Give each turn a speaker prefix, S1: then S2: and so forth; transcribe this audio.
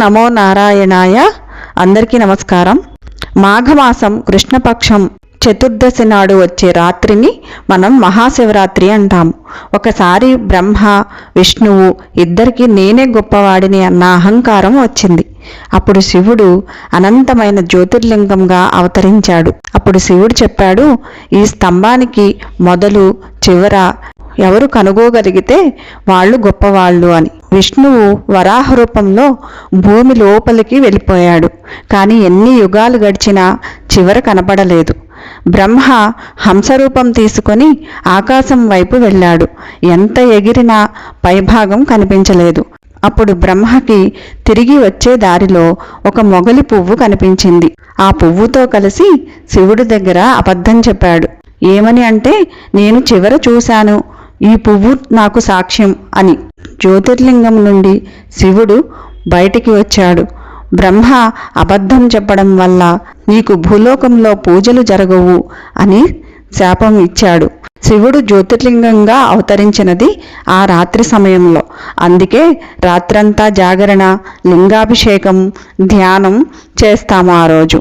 S1: నమో నారాయణాయ. అందరికీ నమస్కారం. మాఘమాసం కృష్ణపక్షం చతుర్దశి నాడు వచ్చే రాత్రిని మనం మహాశివరాత్రి అంటాము. ఒకసారి బ్రహ్మ విష్ణువు ఇద్దరికి నేనే గొప్పవాడిని అన్న అహంకారం వచ్చింది. అప్పుడు శివుడు అనంతమైన జ్యోతిర్లింగంగా అవతరించాడు. అప్పుడు శివుడు చెప్పాడు, ఈ స్తంభానికి మొదలు చివర ఎవరు కనుగోగలిగితే వాళ్ళు గొప్పవాళ్ళు అని. విష్ణువు వరాహ రూపంలో భూమి లోపలికి వెళ్ళిపోయాడు. కానీ ఎన్ని యుగాలు గడిచినా చివర కనపడలేదు. బ్రహ్మ హంసరూపం తీసుకొని ఆకాశం వైపు వెళ్ళాడు. ఎంత ఎగిరినా పైభాగం కనిపించలేదు. అప్పుడు బ్రహ్మకి తిరిగి వచ్చే దారిలో ఒక మొగలి పువ్వు కనిపించింది. ఆ పువ్వుతో కలిసి శివుడి దగ్గర అబద్ధం చెప్పాడు. ఏమని అంటే, నేను చివర చూశాను, ఈ పువ్వు నాకు సాక్ష్యం అని. జ్యోతిర్లింగం నుండి శివుడు బయటికి వచ్చాడు. బ్రహ్మ అబద్ధం చెప్పడం వల్ల నీకు భూలోకంలో పూజలు జరగవు అని శాపం ఇచ్చాడు. శివుడు జ్యోతిర్లింగంగా అవతరించినది ఆ రాత్రి సమయంలో. అందుకే రాత్రంతా జాగరణ, లింగాభిషేకం, ధ్యానం చేస్తాము ఆ రోజు.